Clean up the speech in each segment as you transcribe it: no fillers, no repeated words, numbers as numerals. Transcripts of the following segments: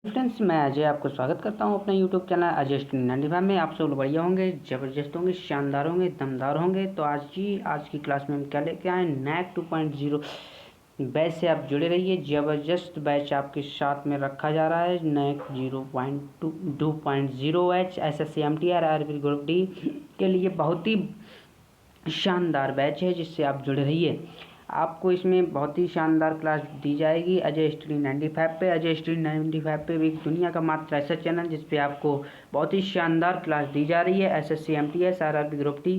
Friends, मैं अजय आपको स्वागत करता हूं अपने यूट्यूब चैनल अजय स्टूडेंट 95 में। आप सब लोग बढ़िया होंगे, ज़बरदस्त होंगे, शानदार होंगे, दमदार होंगे। तो आज की क्लास में हम क्या लेके आए, नैक 2.0 बैच से आप जुड़े रहिए। ज़बरदस्त बैच आपके साथ में रखा जा रहा है। नैक 2.0 batch SSC MTR RB group D के लिए बहुत ही शानदार बैच है, जिससे आप जुड़े रहिए। आपको इसमें बहुत ही शानदार क्लास दी जाएगी अजय स्टडी 95 पे। अजय स्टडी 95 पे एक दुनिया का मात्र ऐसा चैनल जिस पे आपको बहुत ही शानदार क्लास दी जा रही है। SSC MTS RRB group D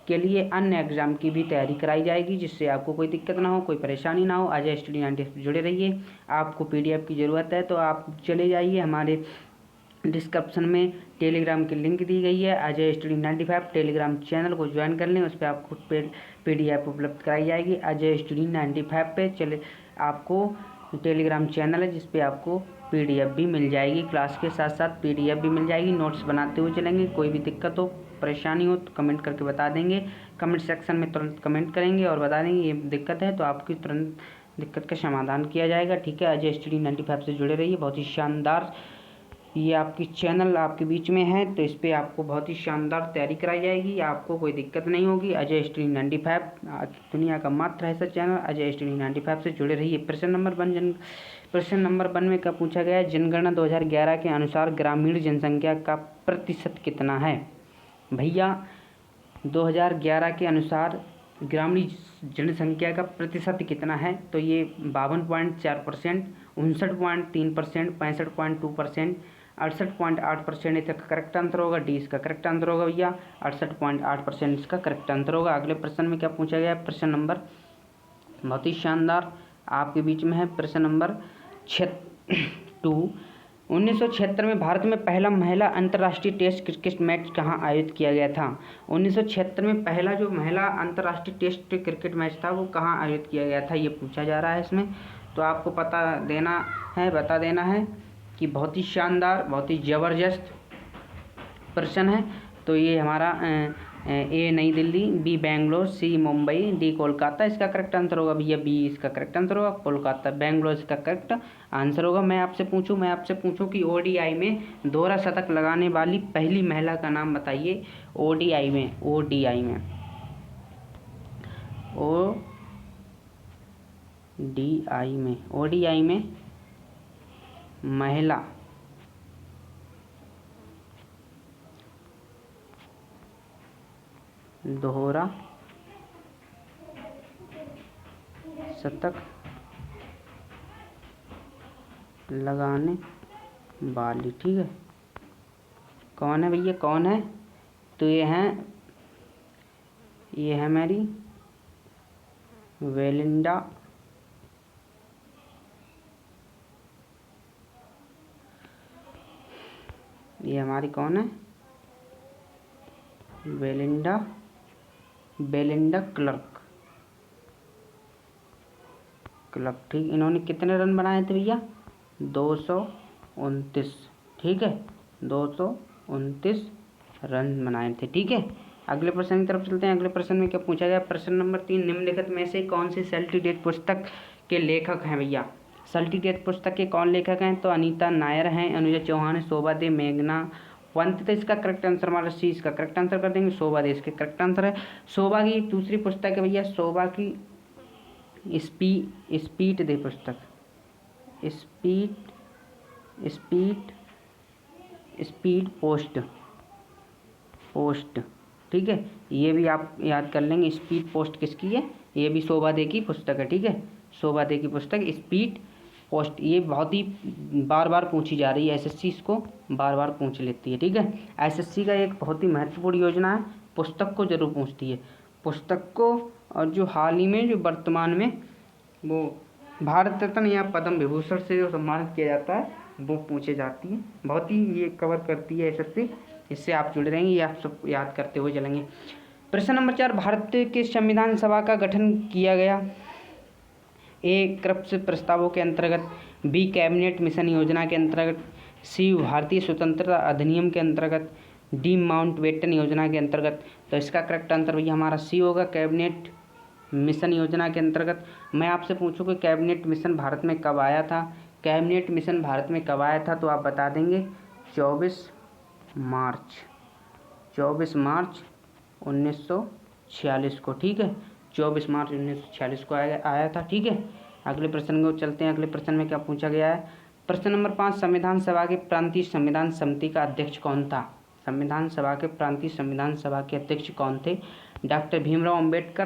के लिए अन्य एग्जाम की भी तैयारी कराई जाएगी, जिससे आपको कोई दिक्कत ना हो, कोई परेशानी ना हो। अजय स्टडी 95 पे जुड़े रहिए। आपको PDF की ज़रूरत है तो आप चले जाइए, हमारे डिस्क्रिप्शन में टेलीग्राम की लिंक दी गई है। अजय स्टडी 95 टेलीग्राम चैनल को ज्वाइन कर लें, उस पर आपको PDF उपलब्ध कराई जाएगी। अजय स्टडी 95 पे चले आपको टेलीग्राम चैनल है, जिस पे आपको PDF भी मिल जाएगी। क्लास के साथ साथ PDF भी मिल जाएगी। नोट्स बनाते हुए चलेंगे। कोई भी दिक्कत हो, परेशानी हो तो कमेंट करके बता देंगे। कमेंट सेक्शन में तुरंत कमेंट करेंगे और बता देंगे ये दिक्कत है, तो आपकी तुरंत दिक्कत का समाधान किया जाएगा। ठीक है, अजय स्टडी 95 से जुड़े रहिए। बहुत ही शानदार ये आपकी चैनल आपके बीच में है, तो इस पर आपको बहुत ही शानदार तैयारी कराई जाएगी। आपको कोई दिक्कत नहीं होगी। अजय स्टडी 95 दुनिया का मात्र ऐसा चैनल अजय स्टडी 95 से जुड़े रहिए। प्रश्न नंबर 1 में क्या पूछा गया है, जनगणना 2011 के अनुसार ग्रामीण जनसंख्या का प्रतिशत कितना है। भैया 2011 के अनुसार ग्रामीण जनसंख्या का प्रतिशत कितना है, तो ये 52.4%, 59.3%, 65.2%, 68.8% इसका करेक्ट आंसर होगा। डी इसका करेक्ट आंसर होगा भैया। 68.8% इसका करेक्ट आंसर होगा। अगले प्रश्न में क्या पूछा गया है, प्रश्न नंबर बहुत ही शानदार आपके बीच में है। प्रश्न नंबर 2, 1976 में भारत में पहला महिला अंतर्राष्ट्रीय टेस्ट क्रिकेट मैच कहाँ आयोजित किया गया था। 1976 में पहला जो महिला अंतर्राष्ट्रीय टेस्ट क्रिकेट मैच था वो कहाँ आयोजित किया गया था, ये पूछा जा रहा है इसमें। तो आपको बता देना है कि बहुत ही शानदार, बहुत ही ज़बरदस्त प्रश्न है। तो ये हमारा ए नई दिल्ली, बी बेंगलोर, सी मुंबई, डी कोलकाता इसका करेक्ट आंसर होगा भैया। बी इसका करेक्ट आंसर होगा। कोलकाता, बेंगलोर इसका करेक्ट आंसर होगा। मैं आपसे पूछूं कि ODI में दोहरा शतक लगाने वाली पहली महिला का नाम बताइए। ODI में महिला दोहरा शतक लगाने वाली, ठीक है, कौन है भैया, कौन है, तो ये है हमारी वेलिंडा ये हमारी कौन है, बेलिंडा क्लर्क, ठीक। इन्होंने कितने रन बनाए थे भैया, 229, ठीक है, 229 रन बनाए थे, ठीक है। अगले प्रश्न की तरफ चलते हैं। अगले प्रश्न में क्या पूछा गया, प्रश्न नंबर 3, निम्नलिखित में से कौन सी सेल्टी डेट पुस्तक के लेखक हैं भैया। सेल्टी डेट पुस्तक के कौन लेखक हैं, तो अनीता नायर हैं, अनुजा चौहान, शोभा दे, मेघना पंत। तो इसका करेक्ट आंसर हमारा सी इसका करेक्ट आंसर कर देंगे। शोभा दे इसके करेक्ट आंसर है। शोभा की दूसरी पुस्तक है भैया, शोभा की स्पीड दे पुस्तक, स्पीड पोस्ट, ठीक है। ये भी आप याद कर लेंगे, स्पीड पोस्ट किसकी है, ये भी शोभा दे की पुस्तक है, ठीक है। शोभा दे की पुस्तक स्पीड पोस्ट, ये बहुत ही बार बार पूछी जा रही है। SSC इसको बार बार पूछ लेती है, ठीक है। SSC का एक बहुत ही महत्वपूर्ण योजना है, पुस्तक को जरूर पूछती है, पुस्तक को। और जो हाल ही में, जो वर्तमान में वो भारत रत्न या पद्म विभूषण से जो सम्मानित किया जाता है, वो पूछे जाती है। बहुत ही ये कवर करती है SSC, इससे आप जुड़े रहेंगे, ये आप सब याद करते हुए चलेंगे। प्रश्न नंबर 4, भारत के संविधान सभा का गठन किया गया। ए क्रिप्स प्रस्तावों के अंतर्गत, बी कैबिनेट मिशन योजना के अंतर्गत, सी भारतीय स्वतंत्रता अधिनियम के अंतर्गत, डी माउंटबेटन योजना के अंतर्गत। तो इसका करेक्ट आंसर भैया हमारा सी होगा, कैबिनेट मिशन योजना के अंतर्गत। मैं आपसे पूछूं कि कैबिनेट मिशन भारत में कब आया था, कैबिनेट मिशन भारत में कब आया था, तो आप बता देंगे 24 मार्च 1946 को। ठीक है, 24 मार्च 1946 को आया था। ठीक है, अगले प्रश्न को चलते हैं। अगले प्रश्न में क्या पूछा गया है, प्रश्न नंबर 5, संविधान सभा के प्रांतीय संविधान समिति का अध्यक्ष कौन था। संविधान सभा के प्रांतीय संविधान सभा के अध्यक्ष कौन थे, डॉक्टर भीमराव अंबेडकर,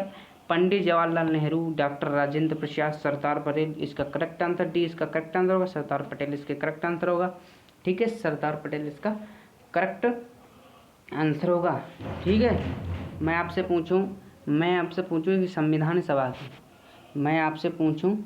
पंडित जवाहरलाल नेहरू, डॉक्टर राजेंद्र प्रसाद, सरदार पटेल। इसका करेक्ट आंसर डी, इसका करेक्ट आंसर होगा सरदार पटेल, इसके करेक्ट आंसर होगा। ठीक है, सरदार पटेल इसका करेक्ट आंसर होगा। ठीक है, मैं आपसे पूछूं कि संविधान सभा की, मैं आपसे पूछूं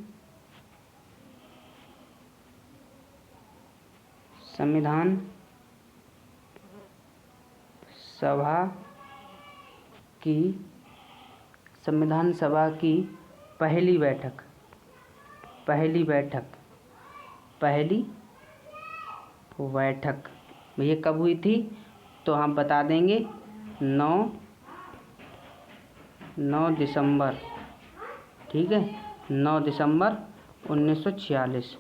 संविधान सभा की पहली बैठक भैया कब हुई थी, तो हम बता देंगे 9 दिसंबर। ठीक है, 9 दिसंबर 1946,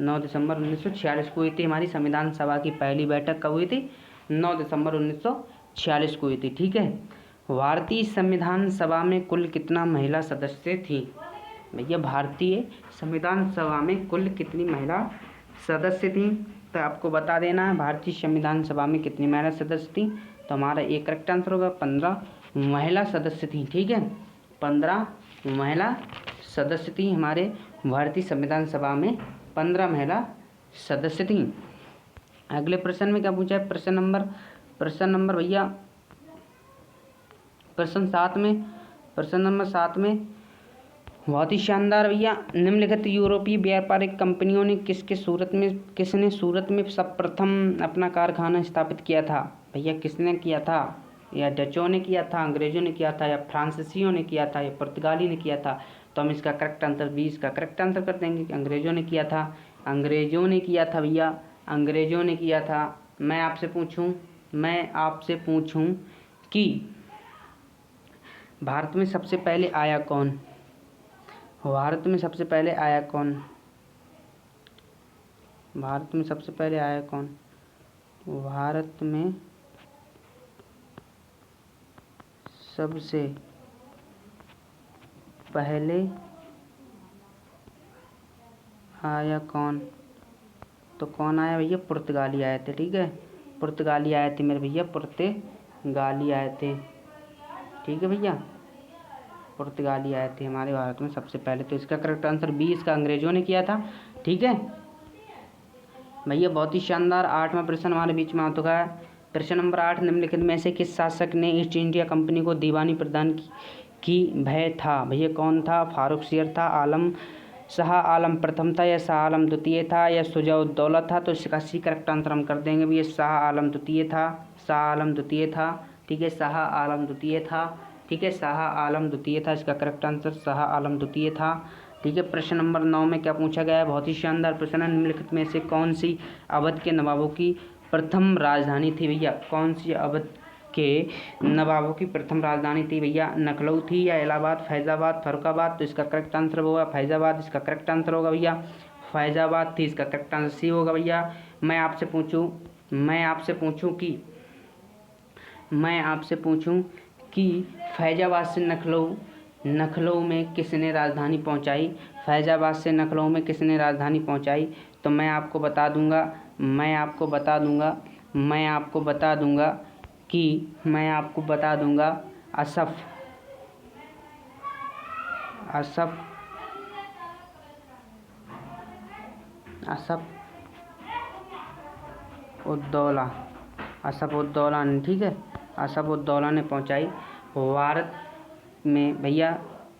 9 दिसंबर 1946 को हुई थी हमारी संविधान सभा की पहली बैठक। कब हुई थी, 9 दिसंबर 1946 को हुई थी। ठीक है, भारतीय संविधान सभा में कुल कितना महिला सदस्य थी। भैया भारतीय संविधान सभा में कुल कितनी महिला सदस्य थी, तो आपको बता देना है भारतीय संविधान सभा में कितनी महिला सदस्य थी। तो हमारा एक करेक्ट आंसर होगा 15 महिला सदस्य थी। ठीक है, 15 महिला सदस्य थी हमारे भारतीय संविधान सभा में, 15 महिला सदस्य थी। अगले प्रश्न में क्या पूछा है, प्रश्न नंबर भैया प्रश्न नंबर 7 में बहुत ही शानदार भैया, निम्नलिखित यूरोपीय व्यापारिक कंपनियों ने किसने सूरत में सर्वप्रथम अपना कारखाना स्थापित किया था। भैया किसने किया था, या डचों ने किया था, अंग्रेजों ने किया था, या फ्रांसीसियों ने किया था, या पुर्तगाली ने किया था। तो हम इसका करेक्ट आंसर 20 का करेक्ट आंसर कर देंगे कि अंग्रेजों ने किया था भैया, अंग्रेजों ने किया था। मैं आपसे पूछूं कि भारत में सबसे पहले आया कौन, भारत में सबसे पहले आया कौन, भारत में सबसे पहले आया कौन तो कौन आया भैया, पुर्तगाली आए थे। ठीक है, पुर्तगाली आए थे मेरे भैया, पुर्तगाली आए थे। ठीक है भैया, पुर्तगाली आए थे हमारे भारत में सबसे पहले। तो इसका करेक्ट आंसर 20 का अंग्रेजों ने किया था। ठीक है भैया, बहुत ही शानदार 8वां प्रश्न हमारे बीच में आ चुका है। प्रश्न नंबर 8, निम्नलिखित में से किस शासक ने ईस्ट इंडिया कंपनी को दीवानी प्रदान की भय था। भैया कौन था, फारूक शेर था, शाह आलम प्रथम था, या शाह आलम द्वितीय था, या शुजा-उद-दौला था। तो इसका सी करेक्ट आंसर हम कर देंगे भैया, शाह आलम द्वितीय था। ठीक है, शाह आलम द्वितीय था। ठीक है, शाह आलम द्वितीय था, इसका करेक्ट आंसर शाह आलम द्वितीय था। ठीक है, प्रश्न नंबर 9 में क्या पूछा गया है, बहुत ही शानदार प्रश्न है। निम्नलिखित में से कौन सी अवध के नवाबों की प्रथम राजधानी थी भैया, कौन सी अवध के नवाबों की प्रथम राजधानी थी भैया, लखनऊ थी, या इलाहाबाद, फैजाबाद, फर्रुखाबाद। तो इसका करेक्ट आंसर होगा फैजाबाद, इसका करेक्ट आंसर होगा भैया फैजाबाद थी, इसका करेक्ट आंसर सी होगा भैया। मैं आपसे पूछूं कि फैजाबाद से लखनऊ में किसने राजधानी पहुंचाई, फैजाबाद से लखनऊ में किसने राजधानी पहुंचाई। तो मैं आपको बता दूंगा असफ उद्दौला ने। ठीक है, असफ उद्दौला ने पहुंचाई। भारत में भैया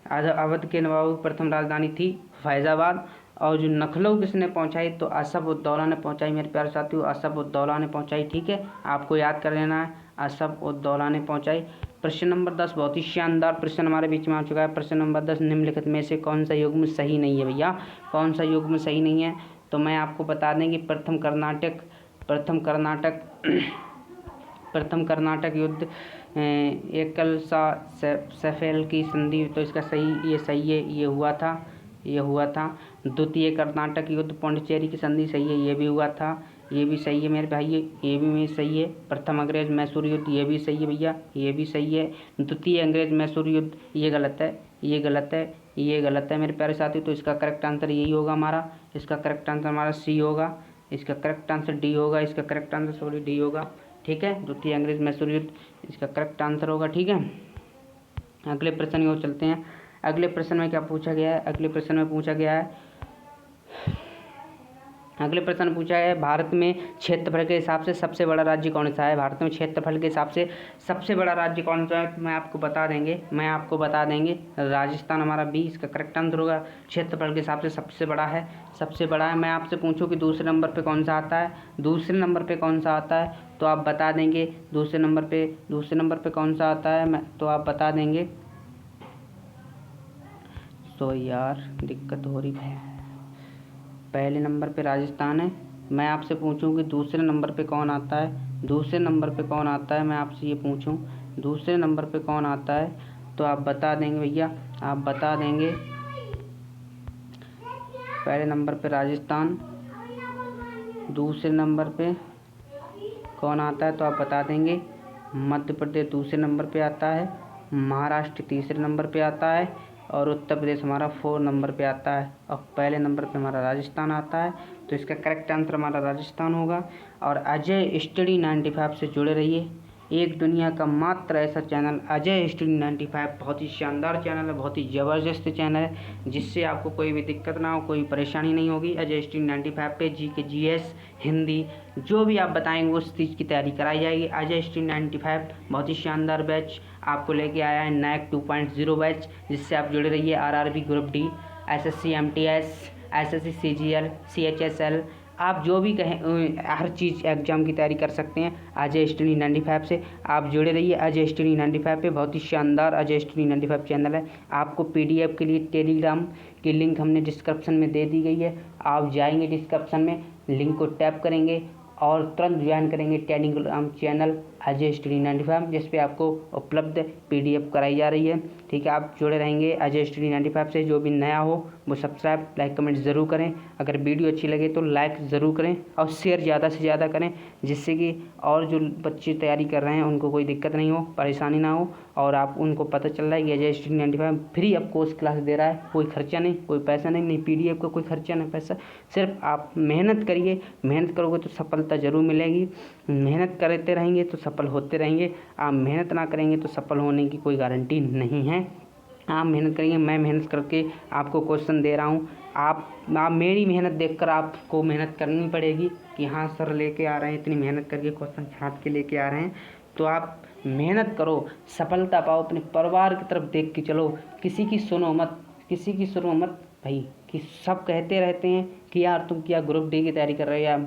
अवध के नवाबों की प्रथम राजधानी थी फैजाबाद, और जो लखनऊ किसने पहुंचाई, तो असफ उद्दौला ने पहुंचाई मेरे प्यारे साथियों, असफ उद्दौला ने पहुंचाई। ठीक है, आपको याद कर लेना है, असफ उद्दौला ने पहुंचाई। प्रश्न नंबर 10, बहुत ही शानदार प्रश्न हमारे बीच में आ चुका है। प्रश्न नंबर 10, निम्नलिखित में से कौन सा युग्म सही नहीं है भैया, कौन सा युग्म सही नहीं है। तो मैं आपको बता दें कि प्रथम कर्नाटक युद्ध, एकल सा सेफेल की संधि। तो इसका सही, ये सही है, ये हुआ था। ये हुआ था। द्वितीय कर्नाटक युद्ध, पौंडीचेरी की संधि सही है, ये भी हुआ था, ये भी सही है मेरे भाई, ये भी मेरे सही है। प्रथम अंग्रेज मैसूर युद्ध, ये भी सही है भैया, ये भी सही है। द्वितीय अंग्रेज मैसूर युद्ध, ये गलत है, ये गलत है, ये गलत है मेरे प्यारे साथी। तो इसका करेक्ट आंसर यही होगा हमारा, इसका करेक्ट आंसर हमारा सी होगा, इसका करेक्ट आंसर डी होगा, इसका करेक्ट आंसर सॉरी डी होगा। ठीक है, द्वितीय अंग्रेज मैसूर युद्ध इसका करेक्ट आंसर होगा। ठीक है, अगले प्रश्न की ओर चलते हैं। अगले प्रश्न में क्या पूछा गया है? अगले प्रश्न में पूछा गया है, अगले प्रश्न पूछा है भारत में क्षेत्रफल के हिसाब से सबसे बड़ा राज्य कौन सा है? भारत में क्षेत्रफल के हिसाब से सबसे बड़ा राज्य कौन सा है? मैं आपको बता देंगे राजस्थान हमारा बी इसका करेक्ट आंसर होगा। क्षेत्रफल के हिसाब से सबसे बड़ा है, सबसे बड़ा है। मैं आपसे पूछूं कि दूसरे नंबर पे कौन सा आता है, दूसरे नंबर पे कौन सा आता है, तो आप बता देंगे दूसरे नंबर पे कौन सा आता है, तो आप बता देंगे। तो यार दिक्कत हो रही है, पहले नंबर पे राजस्थान है। मैं आपसे पूछूं कि दूसरे नंबर पे कौन आता है, दूसरे नंबर पे कौन आता है, मैं आपसे ये पूछूं दूसरे नंबर पे कौन आता है, तो आप बता देंगे भैया, आप बता देंगे। पहले नंबर पे राजस्थान, दूसरे नंबर पे कौन आता है, तो आप बता देंगे। मध्य प्रदेश दूसरे नंबर पे आता है, महाराष्ट्र तीसरे नंबर पे आता है, और उत्तर प्रदेश हमारा 4 नंबर पे आता है, और पहले नंबर पे हमारा राजस्थान आता है। तो इसका करेक्ट आंसर हमारा राजस्थान होगा। और अजय स्टडी 95 से जुड़े रहिए, एक दुनिया का मात्र ऐसा चैनल अजय स्टडी 95, बहुत ही शानदार चैनल है, बहुत ही ज़बरदस्त चैनल है, जिससे आपको कोई भी दिक्कत ना हो, कोई परेशानी नहीं होगी। अजय स्टडी 95 पे GK GS हिंदी जो भी आप बताएंगे उस चीज़ की तैयारी कराई जाएगी। अजय स्टडी 95 बहुत ही शानदार बैच आपको लेके आया है, NAC 2.0 बैच, जिससे आप जुड़े रहिए। RRB group D, SSC MTS, SSC CGL, CHSL, आप जो भी कहें हर चीज़ एग्जाम की तैयारी कर सकते हैं अजय स्टडी 95 से। आप जुड़े रहिए अजय स्टडी 95 पे, बहुत ही शानदार अजय स्टडी 95 चैनल है। आपको PDF के लिए टेलीग्राम की लिंक हमने डिस्क्रिप्शन में दे दी गई है, आप जाएंगे डिस्क्रिप्शन में, लिंक को टैप करेंगे और तुरंत ज्वाइन करेंगे टेलीग्राम चैनल अजय स्टडी 95, जिस पे आपको उपलब्ध PDF कराई जा रही है। ठीक है, आप जुड़े रहेंगे अजय स्टडी 95 से। जो भी नया हो वो सब्सक्राइब लाइक कमेंट ज़रूर करें, अगर वीडियो अच्छी लगे तो लाइक ज़रूर करें और शेयर ज़्यादा से ज़्यादा करें, जिससे कि और जो बच्चे तैयारी कर रहे हैं उनको कोई दिक्कत नहीं हो, परेशानी ना हो, और आप उनको पता चल रहा है कि Ajay study 95 free of course class दे रहा है, कोई खर्चा नहीं, कोई पैसा नहीं, PDF का कोई खर्चा नहीं पैसा, सिर्फ आप मेहनत करिए, मेहनत करोगे तो सफलता ज़रूर मिलेगी, मेहनत करते रहेंगे तो सफल होते रहेंगे। आप मेहनत ना करेंगे तो सफल होने की कोई गारंटी नहीं है। आप मेहनत करेंगे, मैं मेहनत करके आपको क्वेश्चन दे रहा हूँ, आप मेरी मेहनत देखकर आपको मेहनत करनी पड़ेगी कि हाँ सर लेके आ रहे हैं, इतनी मेहनत करके क्वेश्चन छांट के लेके आ रहे हैं। तो आप मेहनत करो, सफलता पाओ, अपने परिवार की तरफ देख के चलो, किसी की सुनो मत, किसी की सुनो मत भाई, कि सब कहते रहते हैं कि यार तुम क्या ग्रुप डी की तैयारी कर रहे हो या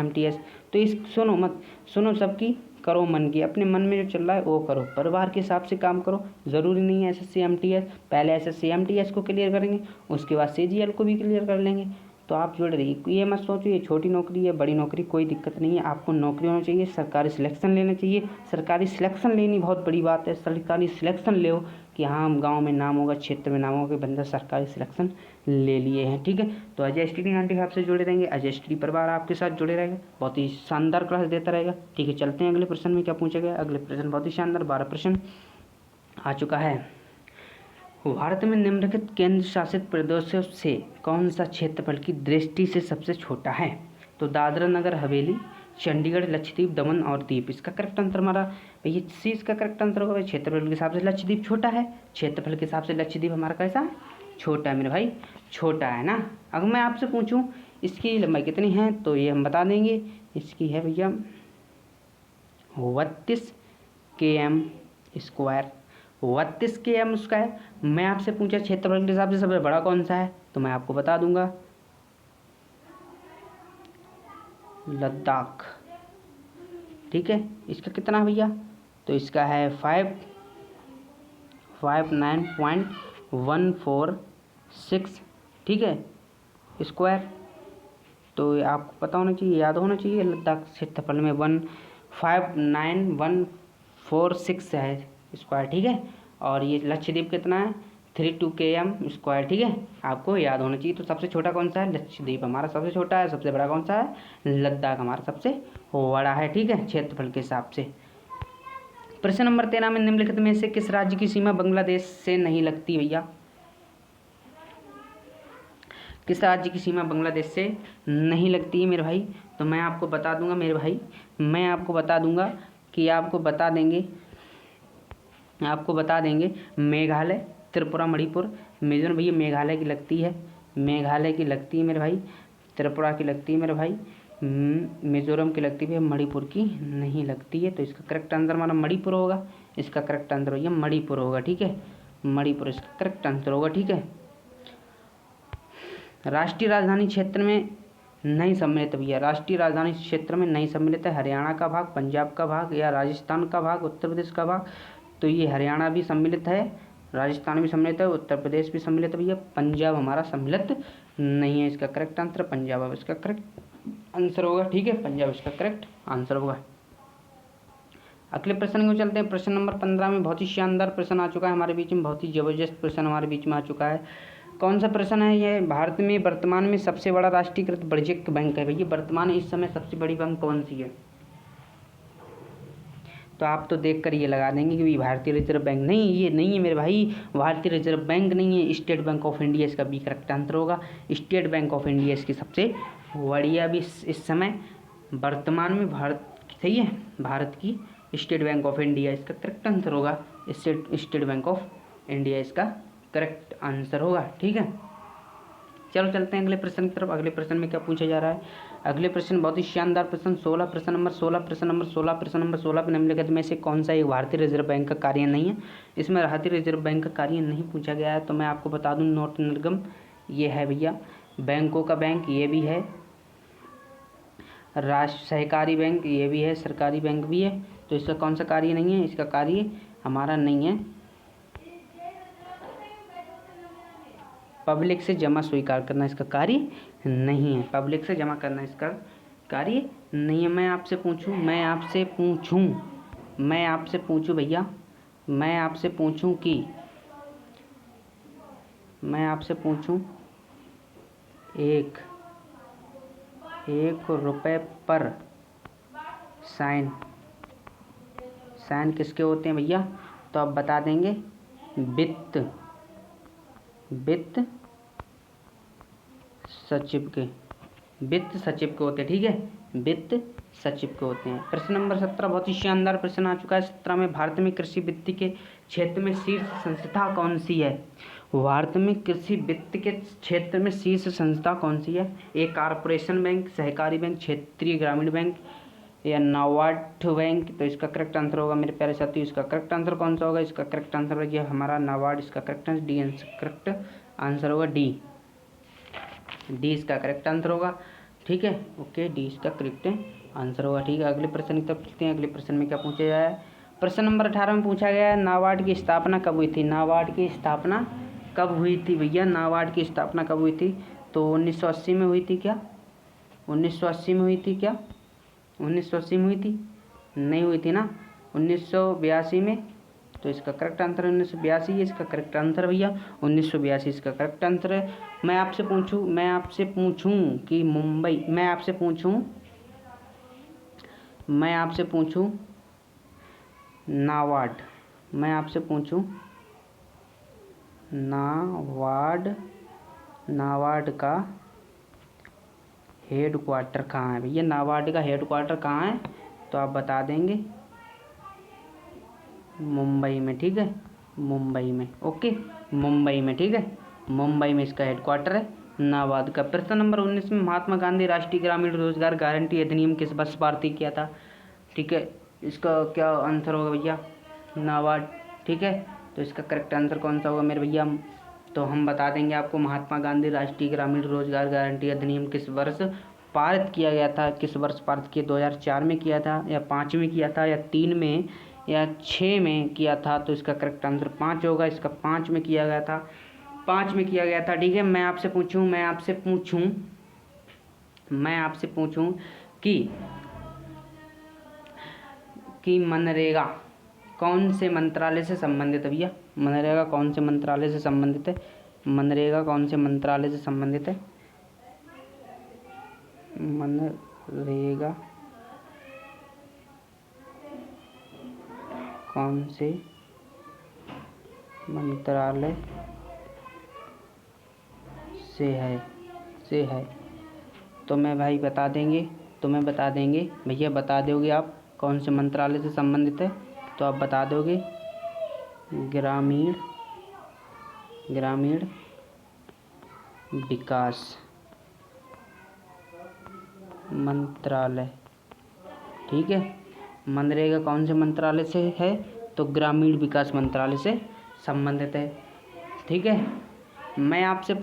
MTS, तो इस सुनो मत, सुनो सबकी, करो मन की, अपने मन में जो चल रहा है वो करो, परिवार के हिसाब से काम करो। ज़रूरी नहीं है SSC MTS, पहले SSC MTS को क्लियर करेंगे, उसके बाद CGL को भी क्लियर कर लेंगे। तो आप जुड़ रहिए, ये मत सोचो ये छोटी नौकरी है बड़ी नौकरी, कोई दिक्कत नहीं है, आपको नौकरी होना चाहिए, सरकारी सिलेक्शन लेना चाहिए। सरकारी सिलेक्शन लेनी बहुत बड़ी बात है, सरकारी सिलेक्शन ले कि हाँ हम गाँव में नाम होगा, क्षेत्र में नाम होगा कि बंदा सरकारी सिलेक्शन ले लिए हैं। ठीक है, तो अजय स्टडी 95 से जुड़े रहेंगे, अजय स्टडी परिवार आपके साथ जुड़े रहेगा, बहुत ही शानदार क्लास देता रहेगा। ठीक है, चलते हैं अगले प्रश्न में क्या पूछा गया। अगले प्रश्न बहुत ही शानदार 12 प्रश्न आ चुका है। भारत में निम्नलिखित केंद्र शासित प्रदेशों से कौन सा क्षेत्रफल की दृष्टि से सबसे छोटा है? तो दादरा नगर हवेली, चंडीगढ़, लक्षद्वीप, दमन और दीप। इसका करेक्ट आंसर हमारा भैया सी, इसका करेक्ट आंसर होगा। क्षेत्रफल के हिसाब से लक्षद्वीप छोटा है, क्षेत्रफल के हिसाब से लक्षद्वीप हमारा कैसा है? छोटा है मेरे भाई, छोटा है ना। अगर मैं आपसे पूछूं इसकी लंबाई कितनी है, तो ये हम बता देंगे, इसकी है भैया 32 km स्क्वायर, 32 km स्क्वायर। मैं आपसे पूछा क्षेत्रफल के हिसाब से सबसे बड़ा कौन सा है, तो मैं आपको बता दूंगा लद्दाख। ठीक है, इसका कितना भैया, तो इसका है 559.146, ठीक है, स्क्वायर। तो आपको पता होना चाहिए, याद होना चाहिए, लद्दाख क्षेत्रफल में 159.146 है स्क्वायर। ठीक है, और ये लक्षद्वीप कितना है, 32 km², ठीक है, आपको याद होना चाहिए। तो सबसे छोटा कौन सा है? लक्षद्वीप हमारा सबसे छोटा है। सबसे बड़ा कौन सा है? लद्दाख हमारा सबसे बड़ा है, ठीक है, क्षेत्रफल के हिसाब से। प्रश्न नंबर 13 में निम्नलिखित में से किस राज्य की सीमा बांग्लादेश से नहीं लगती भैया? किस राज्य की सीमा बांग्लादेश से नहीं लगती है मेरे भाई? तो मैं आपको बता दूंगा मेरे भाई, मैं आपको बता दूंगा कि आपको बता देंगे मेघालय, त्रिपुरा, मणिपुर, मिजोरम। भैया मेघालय की लगती है, मेघालय की लगती है मेरे भाई, त्रिपुरा की लगती है मेरे भाई, मिजोरम की लगती है, मणिपुर की नहीं लगती है। तो इसका करेक्ट आंसर हमारा मणिपुर होगा। इसका करेक्ट आंसर भैया मणिपुर होगा, ठीक है, मणिपुर इसका करेक्ट आंसर होगा, ठीक है। राष्ट्रीय राजधानी क्षेत्र में नहीं सम्मिलित भैया, राष्ट्रीय राजधानी क्षेत्र में नहीं सम्मिलित है हरियाणा का भाग, पंजाब का भाग या राजस्थान का भाग, उत्तर प्रदेश का भाग। तो ये हरियाणा भी सम्मिलित है, राजस्थान भी सम्मिलित है, उत्तर प्रदेश भी सम्मिलित है भैया, पंजाब हमारा सम्मिलित नहीं है। इसका करेक्ट आंसर पंजाब है, इसका करेक्ट आंसर होगा, ठीक है, पंजाब इसका करेक्ट आंसर होगा। अगले प्रश्न को चलते हैं। प्रश्न नंबर 15 में बहुत ही शानदार प्रश्न आ चुका है हमारे बीच में, बहुत ही जबरदस्त प्रश्न हमारे बीच में आ चुका है। कौन सा प्रश्न है ये? भारत में वर्तमान में सबसे बड़ा राष्ट्रीयकृत वाणिज्यिक बैंक है भैया, वर्तमान इस समय सबसे बड़ी बैंक कौन सी है? तो आप तो देख कर ये लगा देंगे कि भारतीय रिजर्व बैंक। नहीं, ये नहीं है मेरे भाई, भारतीय रिजर्व बैंक नहीं है, स्टेट बैंक ऑफ इंडिया इसका भी करेक्ट आंसर होगा। स्टेट बैंक ऑफ इंडिया इसकी सबसे बढ़िया भी इस समय वर्तमान में भारत, सही है, भारत की स्टेट बैंक ऑफ इंडिया इसका करेक्ट आंसर होगा। स्टेट बैंक ऑफ इंडिया इसका करेक्ट आंसर होगा, ठीक है। चलो चलते हैं अगले प्रश्न की तरफ। अगले प्रश्न में क्या पूछा जा रहा है? अगले प्रश्न बहुत ही शानदार प्रश्न 16, प्रश्न नंबर 16 पर निम्नलिखित में से कौन सा एक भारतीय रिजर्व बैंक का कार्य नहीं है? इसमें भारतीय रिजर्व बैंक का कार्य नहीं पूछा गया है। तो मैं आपको बता दूं, नोट निर्गम ये है भैया, बैंकों का बैंक ये भी है, राष्ट्र सहकारी बैंक ये भी है, सरकारी बैंक भी है। तो इसका कौन सा कार्य नहीं है? इसका कार्य हमारा नहीं है पब्लिक से जमा स्वीकार करना, इसका कार्य नहीं है। पब्लिक से जमा करना इसका कार्य नहीं है। मैं आपसे पूछूं भैया, मैं आपसे पूछूं 1 रुपये पर साइन किसके होते हैं भैया? तो आप बता देंगे वित्त सचिव के होते हैं, ठीक है, वित्त सचिव के होते हैं। प्रश्न नंबर 17 बहुत ही शानदार प्रश्न आ चुका है। 17 में भारत में कृषि वित्त के क्षेत्र में शीर्ष संस्था कौन सी है? भारत में कृषि वित्त के क्षेत्र में शीर्ष संस्था कौन सी है? एक कॉर्पोरेशन बैंक, सहकारी बैंक, क्षेत्रीय ग्रामीण बैंक या नाबार्ड बैंक। तो इसका करेक्ट आंसर होगा मेरे प्यारे साथियों, इसका करेक्ट आंसर कौन सा होगा? इसका करेक्ट आंसर होगा हमारा नाबार्ड, इसका correct answer D correct answer होगा, डी इसका करेक्ट आंसर होगा, ठीक है, ओके, डी इसका करेक्ट आंसर होगा, ठीक है। अगले प्रश्न की तरफ चलते हैं। अगले प्रश्न में क्या पूछा जाए? प्रश्न नंबर 18 में पूछा गया है नाबार्ड की स्थापना कब हुई थी? नाबार्ड की स्थापना कब हुई थी भैया? नाबार्ड की स्थापना कब हुई थी? तो 1980 में हुई थी क्या? 1980 में हुई थी क्या? 1980 में हुई थी? नहीं हुई थी ना, 1982 में। तो इसका करेक्ट आंसर 1982 है, इसका करेक्ट आंसर भैया 1982 इसका करेक्ट आंसर है। मैं आपसे पूछूं कि मुंबई, मैं आपसे पूछूं नाबार्ड का हेड क्वार्टर कहाँ है भैया? नाबार्ड का हेड क्वार्टर कहाँ है? तो आप बता देंगे मुंबई में, ठीक है, मुंबई में, ओके, मुंबई में, ठीक है, मुंबई में इसका हेड क्वार्टर है नाबार्ड का। प्रश्न नंबर 19 में महात्मा गांधी राष्ट्रीय ग्रामीण रोजगार गारंटी अधिनियम किस वर्ष पारित किया था? ठीक है, इसका क्या आंसर होगा भैया? नाबार्ड, ठीक है। तो इसका करेक्ट आंसर कौन सा होगा मेरे भैया? तो हम बता देंगे आपको, महात्मा गांधी राष्ट्रीय ग्रामीण रोजगार गारंटी अधिनियम किस वर्ष पारित किया गया था? किस वर्ष पारित किया? 2004 में किया था या 5 में किया था या 3 में या 6 में किया था? तो इसका करेक्ट आंसर 5 होगा, इसका 5 में किया गया था, 5 में किया गया था, ठीक है। मैं आपसे पूछूं कि मनरेगा कौन से मंत्रालय से संबंधित है भैया? मनरेगा कौन से मंत्रालय से संबंधित है? मनरेगा कौन से मंत्रालय से संबंधित है? मनरेगा कौन से मंत्रालय से है? तो मैं भाई बता देंगे, तुम्हें बता देंगे भैया, बता दोगे आप कौन से मंत्रालय से संबंधित है? तो आप बता दोगे ग्रामीण विकास मंत्रालय। ठीक है, मनरेगा कौन से मंत्रालय से है? तो ग्रामीण विकास मंत्रालय से संबंधित है। ठीक है, मैं आपसे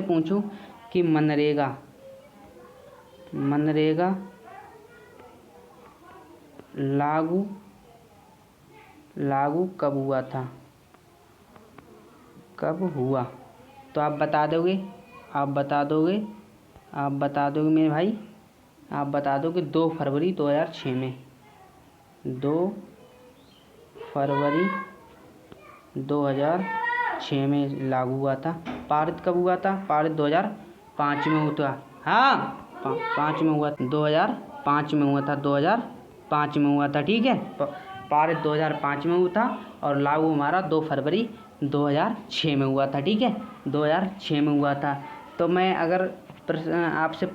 पूछूं कि मनरेगा लागू कब हुआ था? कब हुआ? तो आप बता दोगे मेरे भाई, आप बता दोगे 2 फरवरी 2006 में। 2 फरवरी 2006 में लागू हुआ था। पारित कब हुआ था? पारित 2005 में हुआ था। हाँ, 5 में हुआ, 2005 में हुआ था, 2005 में हुआ था। ठीक है, पारित 2005 में हुआ था और लागू हमारा 2 फरवरी 2006 में हुआ था। ठीक है, 2006 में हुआ था। तो मैं अगर आपसे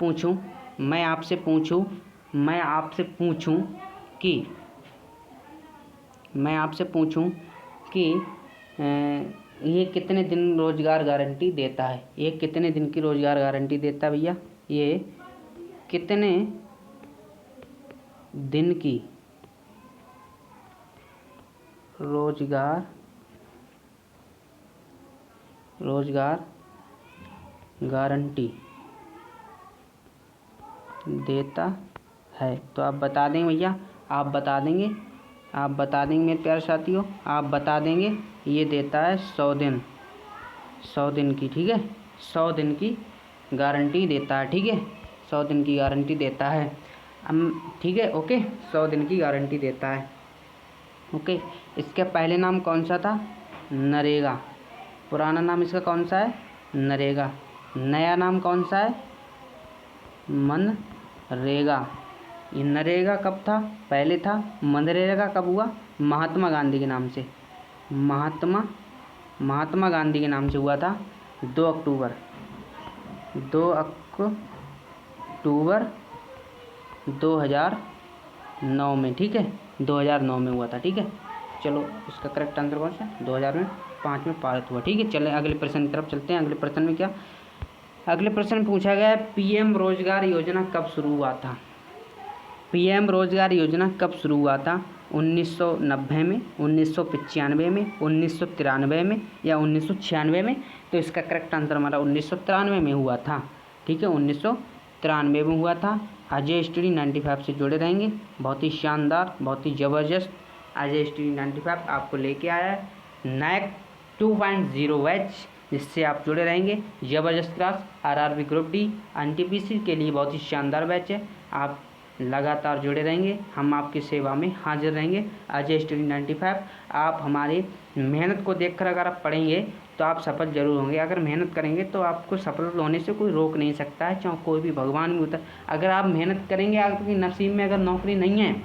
पूछूं कि ये कितने दिन रोजगार गारंटी देता है? ये कितने दिन की रोजगार गारंटी देता है भैया? ये कितने दिन की रोजगार गारंटी देता है? तो आप बता देंगे भैया, आप बता देंगे मेरे प्यारे साथियों, आप बता देंगे। ये देता है 100 दिन की। ठीक है, 100 दिन की गारंटी देता है। ठीक है, 100 दिन की गारंटी देता है। ठीक है, ओके, 100 दिन की गारंटी देता है। ओके, इसका पहले नाम कौन सा था? नरेगा। पुराना नाम इसका कौन सा है? नरेगा। नया नाम कौन सा है? मनरेगा। ये नरेगा कब था? पहले था। मनरेगा कब हुआ? महात्मा गांधी के नाम से, महात्मा गांधी के नाम से हुआ था 2 अक्टूबर 2009 में। ठीक है, 2009 में हुआ था। ठीक है, चलो इसका करेक्ट आंसर कौन सा? 2005 में पारित हुआ। ठीक है, चले अगले प्रश्न की तरफ चलते हैं। अगले प्रश्न में क्या? अगले प्रश्न में पूछा गया है पीएम रोजगार योजना कब शुरू हुआ था? पीएम रोजगार योजना कब शुरू हुआ था? 1990 में, 1995 में, 1993 में या 1996 में? तो इसका करेक्ट आंसर हमारा 1993 में हुआ था। ठीक है, 1993 में हुआ था। अजय स्टडी 95 से जुड़े रहेंगे। बहुत ही शानदार, बहुत ही ज़बरदस्त अजय स्टडी 95 आपको लेके आया है नैक 2.0 बैच, जिससे आप जुड़े रहेंगे। ज़बरदस्त class RRB group D NTPC के लिए बहुत ही शानदार बैच है। आप लगातार जुड़े रहेंगे, हम आपकी सेवा में हाजिर रहेंगे। अजय स्टडी 95 आप हमारी मेहनत को देखकर अगर आप पढ़ेंगे तो आप सफल जरूर होंगे। अगर मेहनत करेंगे तो आपको सफल होने से कोई रोक नहीं सकता है, चाहे कोई भी भगवान भी होता है। अगर आप मेहनत करेंगे, आपकी नसीब में अगर नौकरी नहीं है,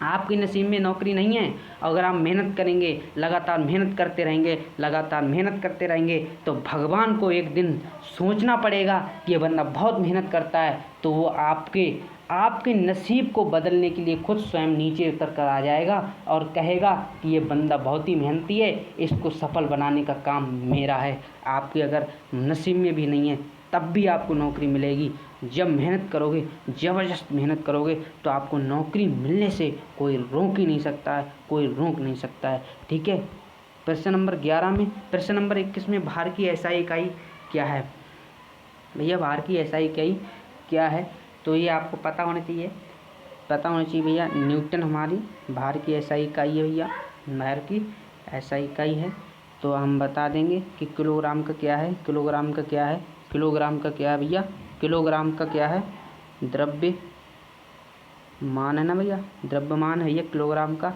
आपकी नसीब में नौकरी नहीं है, अगर आप मेहनत करेंगे, लगातार मेहनत करते रहेंगे तो भगवान को एक दिन सोचना पड़ेगा कि ये बंदा बहुत मेहनत करता है, तो वो आपके नसीब को बदलने के लिए खुद स्वयं नीचे उतर कर आ जाएगा और कहेगा कि ये बंदा बहुत ही मेहनती है, इसको सफल बनाने का काम मेरा है। आपके अगर नसीब में भी नहीं है तब भी आपको नौकरी मिलेगी। जब मेहनत करोगे, ज़बरदस्त मेहनत करोगे, तो आपको नौकरी मिलने से कोई रोक ही नहीं सकता है, कोई रोक नहीं सकता है। ठीक है, प्रश्न नंबर 11 में, प्रश्न नंबर 21 में भार की एसआई इकाई क्या है? भैया भार की एसआई इकाई क्या है? तो ये आपको पता होना चाहिए भैया। न्यूटन हमारी भार की एसआई इकाई है भैया, भार की एसआई इकाई है। तो हम बता देंगे कि किलोग्राम का क्या है? किलोग्राम का क्या है भैया? किलोग्राम का क्या है? द्रव्य मान है ना भैया, द्रव्यमान है ये किलोग्राम का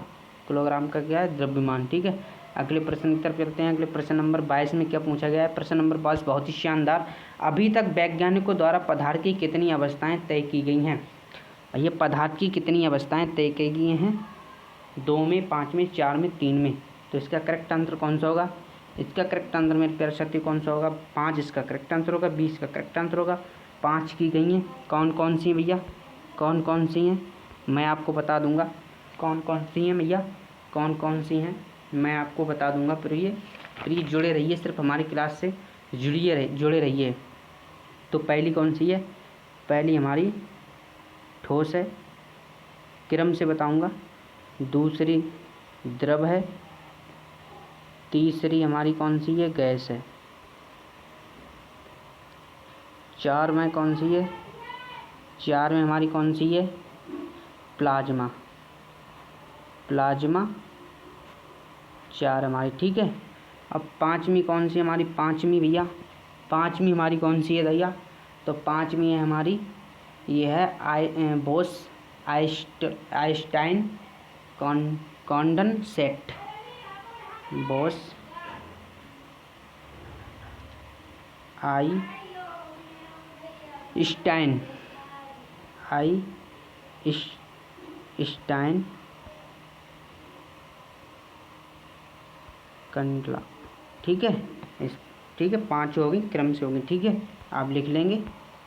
क्या है, द्रव्यमान। ठीक है, अगले प्रश्न की तरफ चलते हैं। अगले प्रश्न नंबर 22 में क्या पूछा गया है? प्रश्न नंबर 22 बहुत ही शानदार। अभी तक वैज्ञानिकों द्वारा पदार्थ की कितनी अवस्थाएं तय की गई हैं? ये पदार्थ की कितनी अवस्थाएं तय की गई हैं? 2 में, 5 में, 4 में, 3 में। तो इसका करेक्ट आंसर कौन सा होगा? इसका करेक्ट आंसर मेरे प्यारे साथी कौन सा होगा? 5 इसका करेक्ट आंसर होगा। 20 का करेक्ट आंसर होगा। 5 की गई हैं। कौन कौन सी भैया? कौन कौन सी हैं मैं आपको बता दूंगा। कौन कौन सी हैं भैया? कौन कौन सी हैं मैं आपको बता दूंगा। प्रिय जुड़े रहिए, सिर्फ हमारी क्लास से जुड़े रहिए। तो पहली कौन सी है? पहली हमारी ठोस है, क्रम से बताऊंगा। दूसरी द्रव है। तीसरी हमारी कौन सी है? गैस है। 4 में कौन सी है? 4 में हमारी कौन सी है? प्लाज्मा 4 हमारी। ठीक है, अब 5वीं कौन सी हमारी? 5वीं भैया, 5वीं हमारी कौन सी है भैया? तो 5वीं है हमारी, ये है Bose Einstein condensate. Bose Einstein Kandla. ठीक है, ठीक है, 5 होगी, क्रम से होगी। ठीक है, आप लिख लेंगे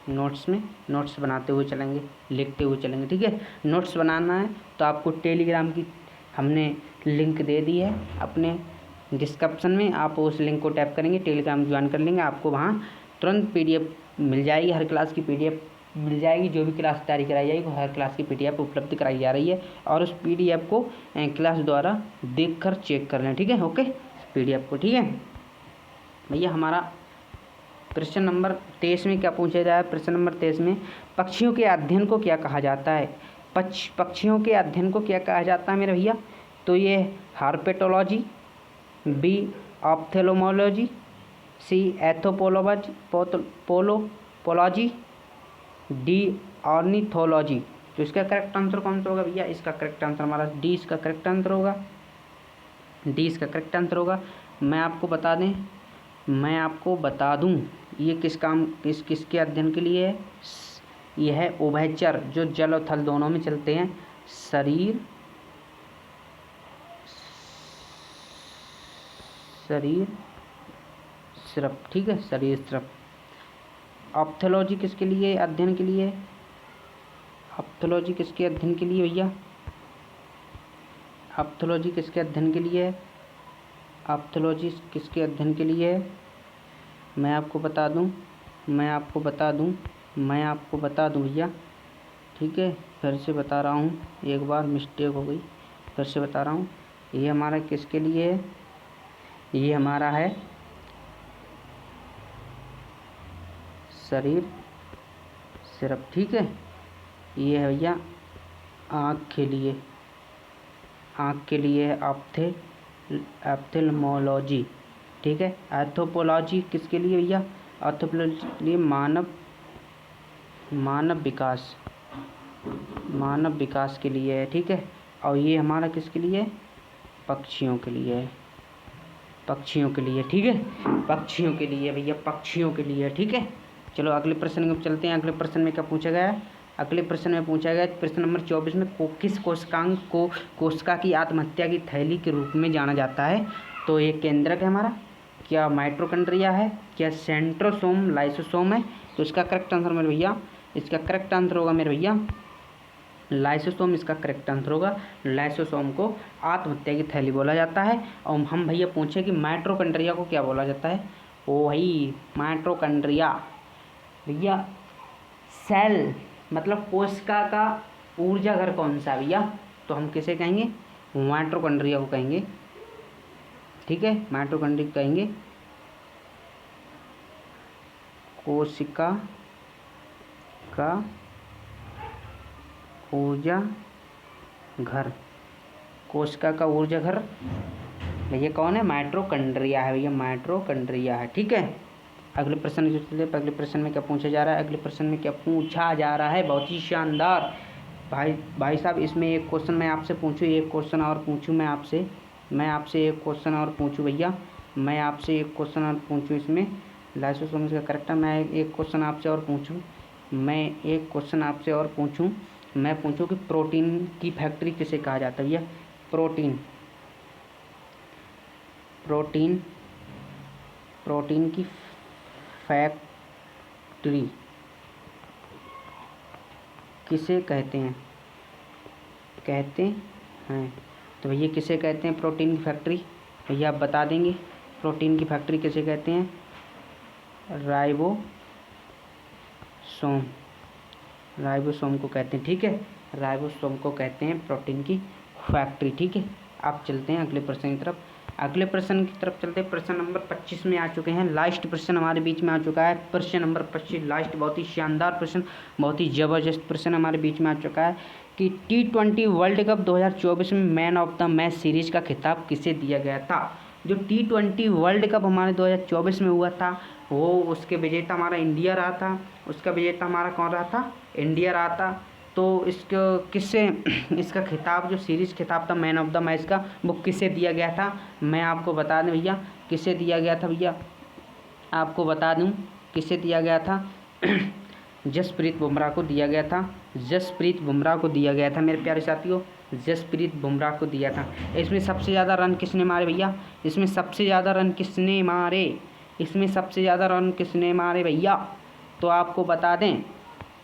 नोट्स में, नोट्स बनाते हुए चलेंगे, लिखते हुए चलेंगे। ठीक है, नोट्स बनाना है तो आपको टेलीग्राम की हमने लिंक दे दी है अपने डिस्क्रिप्शन में। आप उस लिंक को टैप करेंगे, टेलीग्राम ज्वाइन कर लेंगे, आपको वहाँ तुरंत PDF मिल जाएगी। हर क्लास की PDF मिल जाएगी। जो भी क्लास तैयारी कराई जाएगी हर क्लास की PDF उपलब्ध कराई जा रही है, और उस PDF को क्लास द्वारा देखकर चेक कर लें। ठीक है, ओके, PDF को। ठीक है भैया, हमारा प्रश्न नंबर 23 में क्या पूछा जाए? प्रश्न नंबर 23 में पक्षियों के अध्ययन को क्या कहा जाता है? पक्षियों के अध्ययन को क्या कहा जाता है मेरे भैया? तो ये हार्पेटोलॉजी, B ophthalmology, C एथोपोलॉजी, D ornithology. तो इसका करेक्ट आंसर कौन सा होगा भैया? इसका करेक्ट आंसर हमारा D इसका करेक्ट आंसर होगा। D इसका करेक्ट आंसर होगा। मैं आपको बता दूं ये किसके अध्ययन के लिए है? यह है उभयचर, जो जल और थल दोनों में चलते हैं। शरीर सिर्फ। ठीक है, शरीर सिर्फ। ऑप्थोलॉजी किसके लिए अध्ययन के लिए? ऑप्थोलॉजी किसके अध्ययन के लिए भैया? ऑप्थोलॉजी किसके अध्ययन के लिए है? ऑप्थोलॉजी किसके अध्ययन के लिए है? मैं आपको बता दूं भैया। ठीक है, फिर से बता रहा हूँ, एक बार मिस्टेक हो गई, फिर से बता रहा हूँ। ये हमारा किसके लिए है? ये हमारा है शरीर सिर्फ। ठीक है, ये है भैया आँख के लिए है ऑप्थेल्मोलॉजी। ठीक है, एथोपोलॉजी किसके लिए भैया? एथोपोलॉजी के लिए मानव विकास के लिए है। ठीक है, और ये हमारा किसके लिए? पक्षियों के लिए है। ठीक है, पक्षियों के लिए भैया, पक्षियों के लिए। ठीक है, चलो अगले प्रश्न में चलते हैं। अगले प्रश्न में क्या पूछा गया है? अगले प्रश्न में पूछा गया प्रश्न नंबर 24 में किस कोशिकांग को कोशिका की आत्महत्या की थैली के रूप में जाना जाता है? तो ये केंद्रक है हमारा, क्या माइटोकॉन्ड्रिया है, क्या सेंट्रोसोम लाइसोसोम है? तो इसका करेक्ट आंसर मेरे भैया, इसका करेक्ट आंसर होगा मेरे भैया लाइसोसोम। इसका करेक्ट आंसर होगा लाइसोसोम को आत्महत्या की थैली बोला जाता है। और हम भैया पूछे कि माइटोकॉन्ड्रिया को क्या बोला जाता है? वही माइटोकॉन्ड्रिया भैया, सेल मतलब कोशिका का ऊर्जा घर कौन सा भैया? तो हम किसे कहेंगे? माइटोकॉन्ड्रिया को कहेंगे। ठीक है, माइटोकॉन्ड्रिया कहेंगे कोशिका का ऊर्जा घर। कोशिका का ऊर्जा घर भैया कौन है? माइटोकॉन्ड्रिया है भैया, माइटोकॉन्ड्रिया है। ठीक है, अगले प्रश्न में क्या पूछा जा रहा है? अगले प्रश्न में क्या पूछा जा रहा है? बहुत ही शानदार भाई साहब, इसमें एक क्वेश्चन मैं आपसे पूछूं, एक क्वेश्चन और पूछूं मैं आपसे एक क्वेश्चन और पूछूं भैया, मैं आपसे एक क्वेश्चन और पूछूं इसमें लाइसोसोम्स का करेक्टर, मैं एक क्वेश्चन आपसे और पूछूं मैं पूछूं कि प्रोटीन की फैक्ट्री किसे कहा जाता है भैया? प्रोटीन की फैक्ट्री किसे कहते हैं? तो भैया किसे कहते हैं प्रोटीन की फैक्ट्री? भैया आप बता देंगे प्रोटीन की फैक्ट्री किसे कहते हैं? राइबोसोम को कहते हैं। ठीक है, राइबोसोम को कहते हैं प्रोटीन की फैक्ट्री। ठीक है, आप चलते हैं अगले प्रश्न की तरफ। चलते हैं। प्रश्न नंबर 25 में आ चुके हैं। लास्ट प्रश्न हमारे बीच में आ चुका है। प्रश्न नंबर 25 लास्ट, बहुत ही शानदार प्रश्न, बहुत ही ज़बरदस्त प्रश्न हमारे बीच में आ चुका है कि T20 वर्ल्ड कप 2024 में man of the match series का खिताब किसे दिया गया था? जो T20 वर्ल्ड कप हमारे 2024 में हुआ था, वो उसके विजेता हमारा इंडिया रहा था। उसका विजेता हमारा कौन रहा था? इंडिया रहा था। तो इसका खिताब, जो सीरीज़ खिताब था मैन ऑफ द मैच का, वो किसे दिया गया था? मैं आपको बता दूं भैया किसे दिया गया था। भैया आपको बता दूं किसे दिया गया था। जसप्रीत बुमराह को दिया गया था। मेरे प्यारे साथियों, जसप्रीत बुमराह को दिया था। इसमें सबसे ज़्यादा रन किसने मारे भैया? इसमें सबसे ज़्यादा रन किसने मारे भैया? तो आपको बता दें,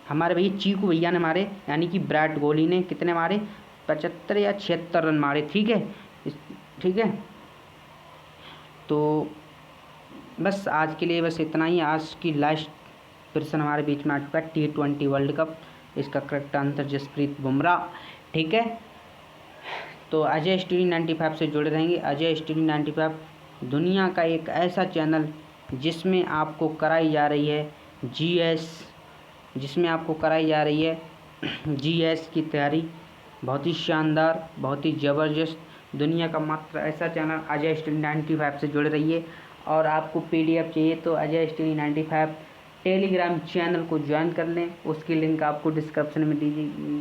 हमारे भैया चीकू भैया ने मारे, यानी कि विराट कोहली ने कितने मारे? 75 या 76 रन मारे। ठीक है, तो बस आज के लिए बस इतना ही। आज की लास्ट प्रश्न हमारे बीच में आ चुका है। T20 वर्ल्ड कप, इसका करेक्ट आंसर जसप्रीत बुमराह। ठीक है, तो अजय स्टूडियो 95 से जुड़े रहेंगे। अजय स्टूडियो 95 दुनिया का एक ऐसा चैनल जिसमें आपको कराई जा रही है जीएस की तैयारी, बहुत ही शानदार, बहुत ही ज़बरदस्त। दुनिया का मात्र ऐसा चैनल अजय स्टूडियो 95 से जुड़े रहिए। और आपको PDF चाहिए तो अजय स्टूडियो 95 टेलीग्राम चैनल को ज्वाइन कर लें। उसकी लिंक आपको डिस्क्रिप्शन में दी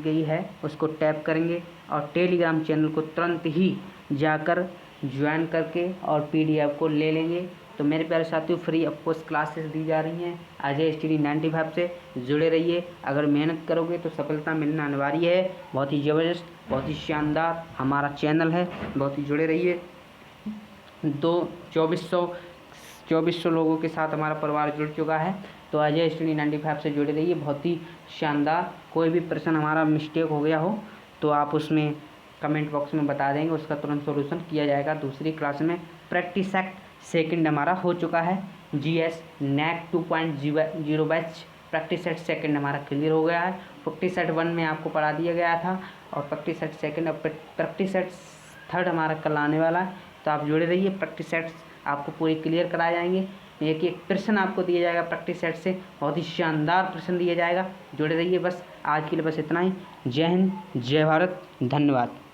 गई है, उसको टैप करेंगे और टेलीग्राम चैनल को तुरंत ही जाकर ज्वाइन करके और PDF को ले लेंगे। तो मेरे प्यारे साथियों, फ्री ऑफकोर्स क्लासेस दी जा रही हैं। अजय स्टूडियो 95 से जुड़े रहिए। अगर मेहनत करोगे तो सफलता मिलना अनिवार्य है। बहुत ही ज़बरदस्त, बहुत ही शानदार हमारा चैनल है, बहुत ही जुड़े रहिए। 2400 लोगों के साथ हमारा परिवार जुड़ चुका है। तो अजय स्टूडियो 95 से जुड़े रहिए, बहुत ही शानदार। कोई भी प्रश्न हमारा मिस्टेक हो गया हो तो आप उसमें कमेंट बॉक्स में बता देंगे, उसका तुरंत सॉल्यूशन किया जाएगा। दूसरी क्लास में प्रैक्टिस एक्ट सेकंड हमारा हो चुका है। GS NAC 2.0 batch practice set second हमारा क्लियर हो गया है। प्रैक्टिस सेट 1 में आपको पढ़ा दिया गया था और प्रैक्टिस सेट सेकंड और प्रैक्टिस सेट थर्ड हमारा कल आने वाला है। तो आप जुड़े रहिए, प्रैक्टिस सेट्स आपको पूरे क्लियर कराए जाएंगे। एक प्रश्न आपको दिया जाएगा प्रैक्टिस सेट से, बहुत ही शानदार प्रश्न दिया जाएगा। जुड़े रहिए। बस आज के लिए बस इतना ही। जय हिंद, जय भारत, धन्यवाद।